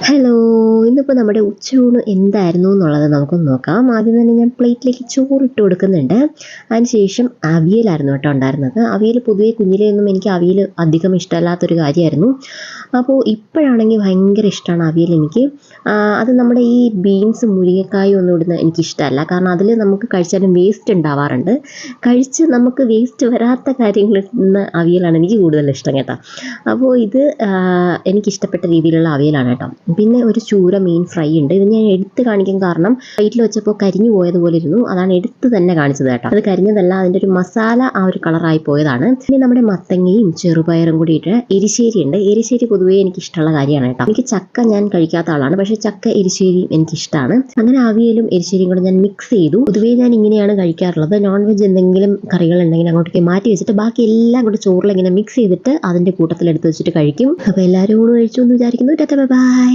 Hello! ഇന്നിപ്പോൾ നമ്മുടെ ഉച്ചയൂണ് എന്തായിരുന്നു എന്നുള്ളത് നമുക്കൊന്ന് നോക്കാം. ആദ്യം തന്നെ ഞാൻ പ്ലേറ്റിലേക്ക് ചോറിട്ട് കൊടുക്കുന്നുണ്ട്. അതിനുശേഷം അവിയലായിരുന്നു കേട്ടോ ഉണ്ടായിരുന്നത്. അവിയൽ പൊതുവേ കുഞ്ഞിലേ ഒന്നും എനിക്ക് അവിയൽ അധികം ഇഷ്ടമല്ലാത്തൊരു കാര്യമായിരുന്നു. അപ്പോൾ ഇപ്പോഴാണെങ്കിൽ ഭയങ്കര ഇഷ്ടമാണ് അവിയൽ എനിക്ക്. അത് നമ്മുടെ ഈ ബീൻസ് മുരിങ്ങക്കായും ഒന്നും ഇടുന്നത് എനിക്കിഷ്ടമല്ല. കാരണം അതിൽ നമുക്ക് കഴിച്ചാലും വേസ്റ്റ് ഉണ്ടാവാറുണ്ട്. കഴിച്ച് നമുക്ക് വേസ്റ്റ് വരാത്ത കാര്യങ്ങളിൽ നിന്ന് അവിയലാണ് എനിക്ക് കൂടുതൽ ഇഷ്ടം കേട്ടോ. അപ്പോൾ ഇത് എനിക്കിഷ്ടപ്പെട്ട രീതിയിലുള്ള അവിയലാണ് കേട്ടോ. പിന്നെ ഒരു ചൂര മീൻ ഫ്രൈ ഉണ്ട്. ഇത് ഞാൻ എടുത്ത് കാണിക്കാൻ കാരണം പ്ലേറ്റിൽ വെച്ചപ്പോൾ കരിഞ്ഞു പോയതുപോലെ ഇരുന്നു. അതാണ് എടുത്ത് തന്നെ കാണിച്ചത് കേട്ടോ. അത് കരിഞ്ഞതല്ല, അതിൻ്റെ ഒരു മസാല ആ ഒരു കളറായി പോയതാണ്. പിന്നെ നമ്മുടെ മത്തങ്ങയും ചെറുപയറും കൂടിയിട്ട് എരിശ്ശേരി ഉണ്ട്. എരിശ്ശേരി പൊതുവേ എനിക്ക് ഇഷ്ടമുള്ള കാര്യമാണ് കേട്ടോ. എനിക്ക് ചക്ക ഞാൻ കഴിക്കാത്ത ആളാണ്, പക്ഷേ ചക്ക എരിശ്ശേരിയും എനിക്കിഷ്ടമാണ്. അങ്ങനെ അവിയലും എരിശ്ശേരിയും കൂടെ ഞാൻ മിക്സ് ചെയ്തു. പൊതുവേ ഞാൻ ഇങ്ങനെയാണ് കഴിക്കാറുള്ളത്. നോൺ വെജ് എന്തെങ്കിലും കറികൾ ഉണ്ടെങ്കിൽ അങ്ങോട്ടേക്ക് മാറ്റി വെച്ചിട്ട് ബാക്കി എല്ലാം കൂടെ ചോറിൽ ഇങ്ങനെ മിക്സ് ചെയ്തിട്ട് അതിൻ്റെ കൂട്ടത്തിൽ എടുത്ത് വെച്ചിട്ട് കഴിക്കും. അപ്പോൾ എല്ലാവരും കൂടെ കഴിച്ചു എന്ന് വിചാരിക്കുന്നു. Tata bye bye.